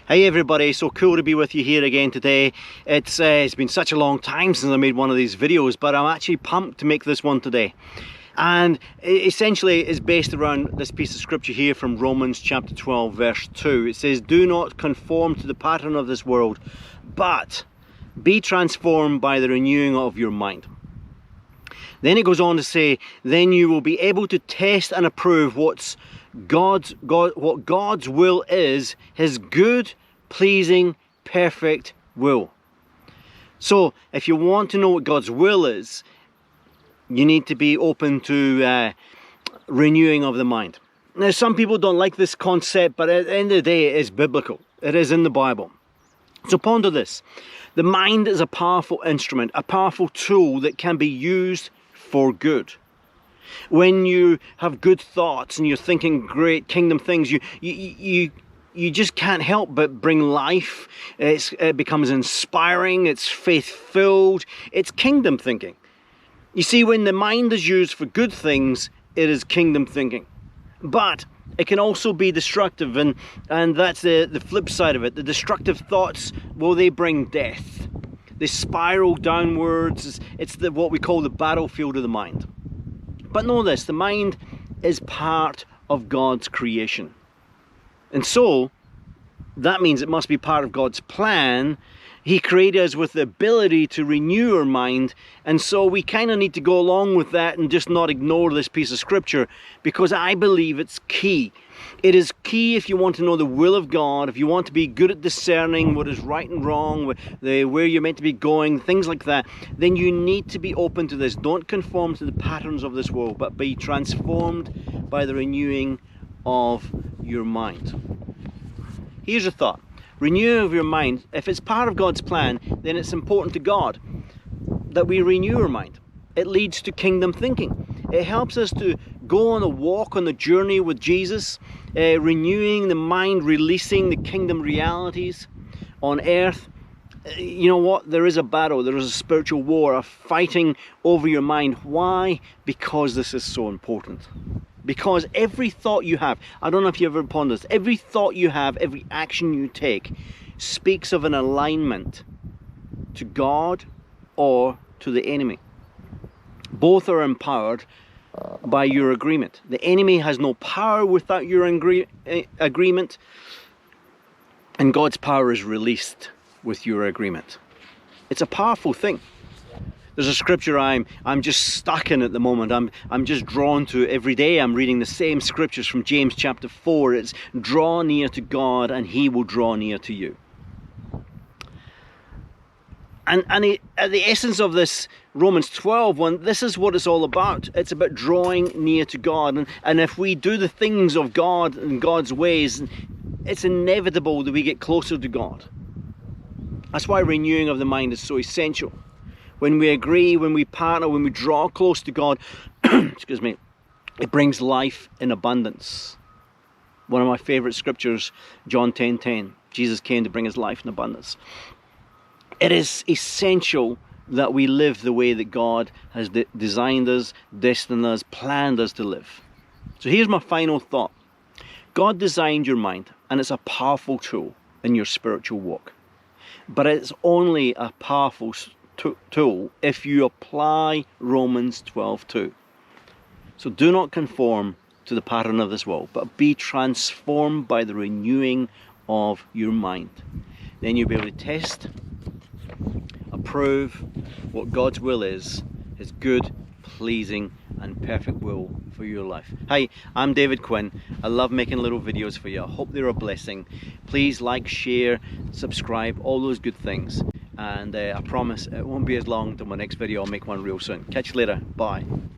Hey everybody, so cool to be with you here again today. It's been such a long time since I made one of these videos, but I'm actually pumped to make this one today. And essentially it's based around this piece of scripture here from Romans chapter 12 verse 2. It says, "Do not conform to the pattern of this world, but be transformed by the renewing of your mind." Then it goes on to say, "Then you will be able to test and approve what God's will is, his good, pleasing, perfect will." So if you want to know what God's will is, you need to be open to renewing of the mind. Now, some people don't like this concept, but at the end of the day, it is biblical. It is in the Bible. So ponder this. The mind is a powerful instrument, a powerful tool that can be used for good. When you have good thoughts and you're thinking great kingdom things, you just can't help but bring life. It becomes inspiring, it's faith-filled, it's kingdom thinking. You see, when the mind is used for good things, it is kingdom thinking. But it can also be destructive, and that's the flip side of it. The destructive thoughts, well, they bring death. They spiral downwards. It's what we call the battlefield of the mind. But know this, the mind is part of God's creation. And so, that means it must be part of God's plan. He created us with the ability to renew our mind, and so we kind of need to go along with that and just not ignore this piece of scripture, because I believe it's key. It is key if you want to know the will of God, if you want to be good at discerning what is right and wrong, where you're meant to be going, things like that, then you need to be open to this. Don't conform to the patterns of this world, but be transformed by the renewing of your mind. Here's a thought. Renewing of your mind, if it's part of God's plan, then it's important to God that we renew our mind. It leads to kingdom thinking. It helps us to go on a walk on the journey with Jesus, renewing the mind, releasing the kingdom realities on earth. You know what? There is a battle, there is a spiritual war, a fighting over your mind. Why? Because this is so important. Because every thought you have, I don't know if you ever pondered this, every thought you have, every action you take speaks of an alignment to God or to the enemy. Both are empowered by your agreement. The enemy has no power without your agreement, and God's power is released with your agreement. It's a powerful thing. There's a scripture I'm just stuck in at the moment. I'm just drawn to every day. I'm reading the same scriptures from James chapter 4. It's draw near to God and he will draw near to you. And the essence of this Romans 12 one, this is what it's all about. It's about drawing near to God. And if we do the things of God and God's ways, it's inevitable that we get closer to God. That's why renewing of the mind is so essential. When we agree, when we partner, when we draw close to God, excuse me, it brings life in abundance. One of my favorite scriptures, John 10:10. Jesus came to bring his life in abundance. It is essential that we live the way that God has designed us, destined us, planned us to live. So here's my final thought. God designed your mind, and it's a powerful tool in your spiritual walk. But it's only a powerful tool if you apply Romans 12:2. So do not conform to the pattern of this world, but be transformed by the renewing of your mind. Then you'll be able to test, approve what God's will is, his good, pleasing and perfect will for your life. Hi, I'm David Quin. I love making little videos for you. I hope they're a blessing. Please like, share, subscribe, all those good things. And I promise it won't be as long until my next video. I'll make one real soon. Catch you later. Bye.